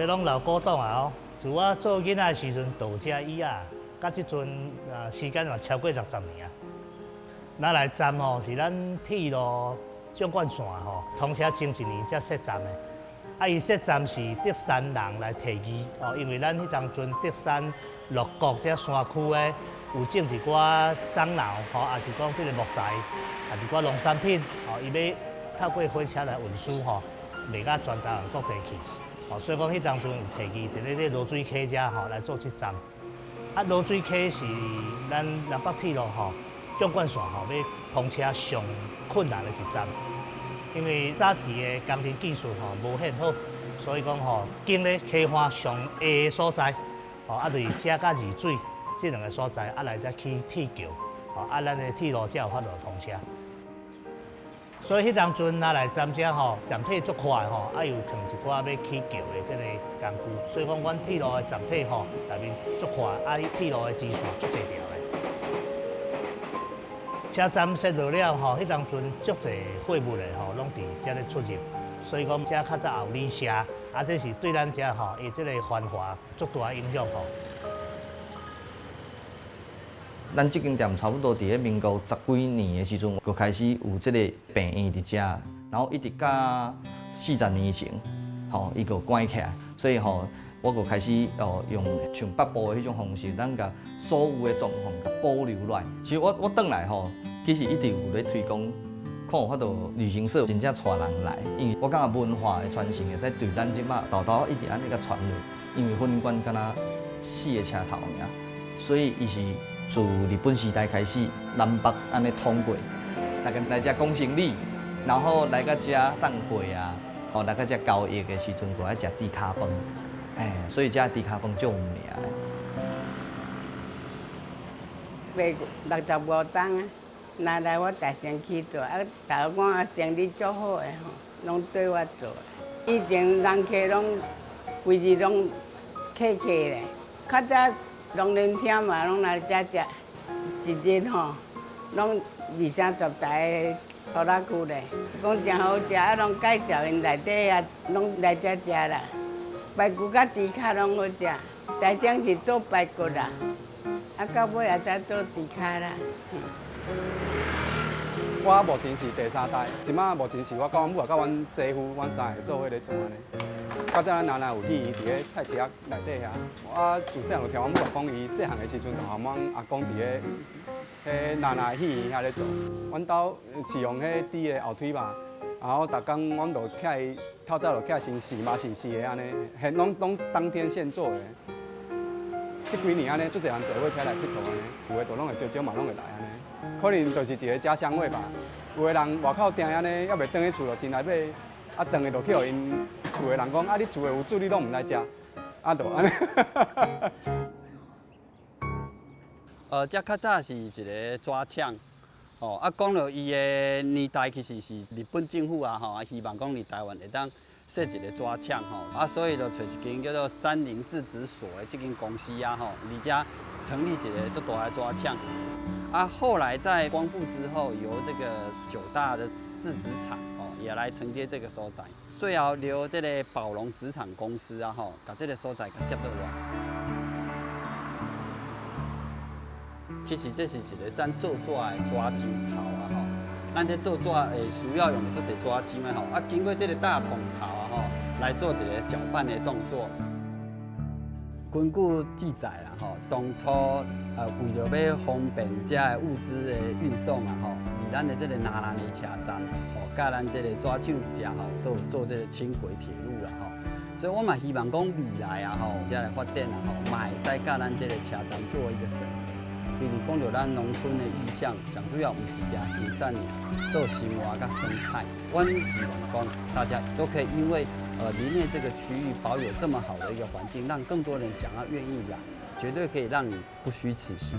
这拢老古董啊哦。自我做囡仔的时阵到遮以啊，到即阵时间嘛超过60年啊。咱来站吼是咱铁路纵贯线吼通车前1年才设站的。啊，伊设站是德山人来提议哦，因为咱迄当阵德山鹿谷这山区的有种一寡樟脑吼，也是讲即个木材，也是一寡农产品哦，伊要透过火车来运输吼，卖到全台湾各地去。哦，所以讲迄当阵有提议一个咧罗水溪遮吼来做即站。啊，罗水溪是咱南北铁路吼纵贯线吼要通车上困难的一站。因为早期的工程技术吼无很好，所以讲吼经咧溪岸上下的所在，吼啊就是遮甲二水这2个所在，啊来再起铁桥，吼啊咱的铁路才有法度通车。所以迄当阵拿来站遮吼，站体足快吼，啊又放一寡要起桥的这个工具，所以讲阮铁路的站体吼内面足快，啊铁路的支线足侪条的。车站设落了吼，迄当阵足侪货物的吼，拢伫遮咧出入，所以讲遮较早有旅社，啊这是对咱遮吼伊即个繁华足大影响吼。咱即间店差不多伫咧民国10几年的时阵，就开始有即个病院伫遮，然后一直到40年以前，吼伊就关起来，所以吼我就开始用像北部的迄种方式，咱甲所有的状况甲保留落来。其实我转来吼，其实一直有咧推广，看有法度旅行社真正带人来，因为我感觉文化的传承会使对咱即马豆豆一直安尼甲传落，因为婚姻馆敢若4个车头尔，所以伊是自日本时代开始南北安尼通过，大家来遮讲生理，然后来到遮散会啊，吼来到遮交易的时阵，就爱食猪脚饭。所以遮猪脚饭足有名的。65档啊，拿来我大声去做，啊，大家讲生意足好的吼，拢对我做。以前人客拢规日拢客咧，较早农林厅嘛，拢来遮食，一日吼，拢20-30台拖拉机咧，讲真好食，啊，拢介绍因内底啊，拢来遮食啦。排骨甲猪脚拢好食，大正是做排骨啦，啊到尾也才做猪脚啦。我目前是第3代，即马目前是我甲阮母甲阮姐夫，阮3个做伙咧做安尼。较早咱奶奶有去伫咧菜市仔内底遐，我自细汉就听阮母讲，伊细汉的时阵就含阮阿公伫咧迄奶奶戏遐咧做。阮兜是用迄猪的后腿肉，然后逐工阮就起来。透早就起来先洗嘛，洗的安尼，现拢当天现做的。这几年安尼，足侪人坐火车来佚佗安尼，有的就拢会少少嘛，拢会来安尼。可能就是一个家乡味吧。有的人外口订安尼，还袂转去厝，就先来买，啊，转去就去互因厝的人讲，啊，你厝的有煮，你拢唔来食，啊，就安尼。这较早是一个抓枪。哦，啊，讲到伊的年代，其实是日本政府啊，吼，啊希望讲伫台湾会当设一个抓枪，吼，啊，所以就找一间叫做三菱制止所的这间公司啊，吼，伫遮成立一个足大的抓枪。啊，后来在光复之后，由这个9大的制止厂，哦，也来承接这个所在，最后由这个宝龙纸厂公司啊，吼，把这个所在给接落来。其实这是一个咱做纸的抓金槽啊吼，咱这做纸会需要用的做一抓金啊吼，啊经过这个大桶槽啊吼，来做一个搅拌的动作。根据记载啦吼，当初为了要方便这个物资的运送啊吼，以咱的这个南南的车站吼，甲咱这个纸厂一家吼，都有做这个轻轨铁路啦吼。所以我嘛希望讲未来啊吼，这来发展啊吼，嘛会使甲咱这个车站做一个整合。就是讲到咱农村的意向，上主要不是加生产尔，做生活甲生态。我希望讲大家都可以因为林内这个区域保有这么好的一个环境，让更多人想要愿意来，绝对可以让你不虚此行。